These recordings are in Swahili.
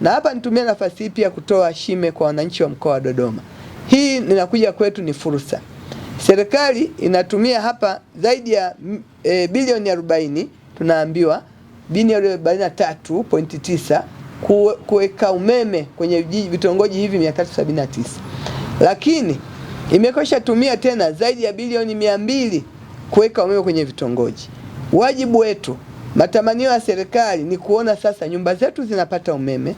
Na hapa nitumie nafasi hii pia kutoa shime kwa wananchi wa mkoa wa Dodoma. Hii ninakuja kwetu ni fursa. Serikali inatumia hapa zaidi ya bilioni 40, tunaambiwa bilioni 43.9 kuweka umeme kwenye vitongoji hivi 379. Lakini imekwisha tumia tena zaidi ya bilioni 200 kuweka umeme kwenye vitongoji. Wajibu wetu, matamanio ya serikali ni kuona sasa nyumba zetu zinapata umeme,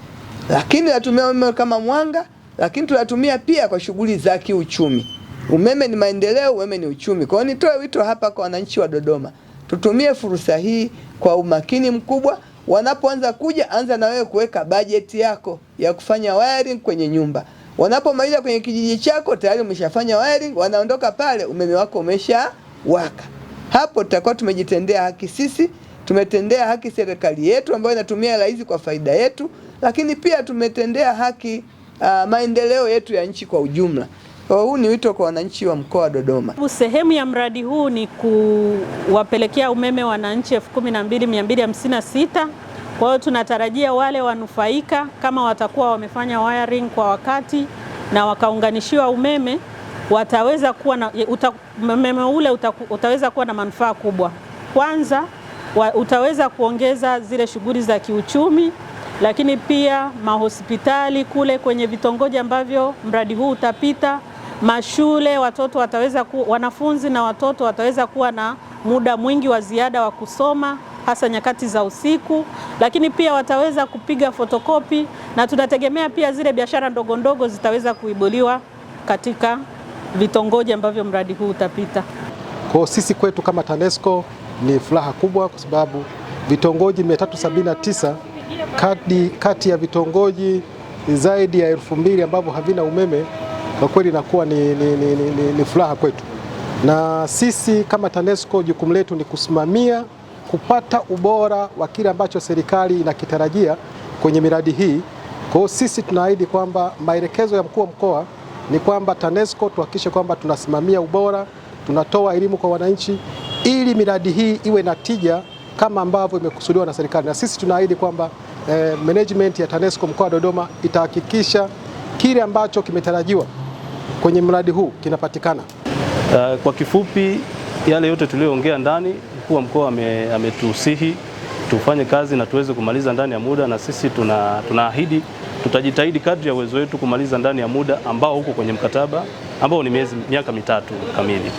lakini tunatumia umeme kama mwanga, lakini tunatumia pia kwa shughuli za kiuchumi. Umeme ni maendeleo, umeme ni uchumi. Kwa hiyo nitoe wito hapa kwa wananchi wa Dodoma, tutumie fursa hii kwa umakini mkubwa. Wanapoanza kuja, anza na wewe kuweka bajeti yako ya kufanya wiring kwenye nyumba. Wanapomaliza kwenye kijiji chako tayari umeshafanya wiring, wanaondoka pale umeme wako umeshawaka. Hapo tutakuwa tumejitendea haki sisi, tumetendea haki serikali yetu ambayo inatumia hela hizi kwa faida yetu, lakini pia tumetendea haki maendeleo yetu ya nchi kwa ujumla. Kwa huu ni wito kwa wananchi wa mkoa wa Dodoma. Sehemu ya mradi huu ni kuwapelekea umeme wananchi 12,256. Kwa hiyo tunatarajia wale wanufaika kama watakuwa wamefanya wiring kwa wakati na wakaunganishiwa umeme, wataweza kuwa na umeme ule utaweza kuwa na manufaa kubwa. Kwanza utaweza kuongeza zile shughuli za kiuchumi, lakini pia mahospitali kule kwenye vitongoji ambavyo mradi huu utapita, mashule, wanafunzi na watoto wataweza kuwa na muda mwingi wa ziada wa kusoma hasa nyakati za usiku, lakini pia wataweza kupiga fotokopi, na tunategemea pia zile biashara ndogo ndogo zitaweza kuibuliwa katika vitongoji ambavyo mradi huu utapita. Kwa sisi kwetu kama TANESCO ni furaha kubwa kwa sababu vitongoji 379 kati ya vitongoji zaidi ya 2000 ambavyo havina umeme, kwa kweli inakuwa ni furaha kwetu. Na sisi kama TANESCO jukumu letu ni kusimamia kupata ubora wa kile ambacho serikali inakitarajia kwenye miradi hii. Kwa hiyo sisi tunaahidi kwamba maelekezo ya mkuu wa mkoa ni kwamba TANESCO tuhakikishe kwamba tunasimamia ubora, tunatoa elimu kwa wananchi ili miradi hii iwe na tija kama ambavyo imekusudiwa na serikali. Na sisi tunaahidi kwamba management ya TANESCO mkoa wa Dodoma itahakikisha kile ambacho kimetarajiwa kwenye mradi huu kinapatikana. Kwa kifupi, yale yote tuliyoongea ndani, mkuu wa mkoa ametusihi tufanye kazi na tuweze kumaliza ndani ya muda, na sisi tunaahidi tutajitahidi kadri ya uwezo wetu kumaliza ndani ya muda ambao huko kwenye mkataba ambao ni miaka 3 kamili.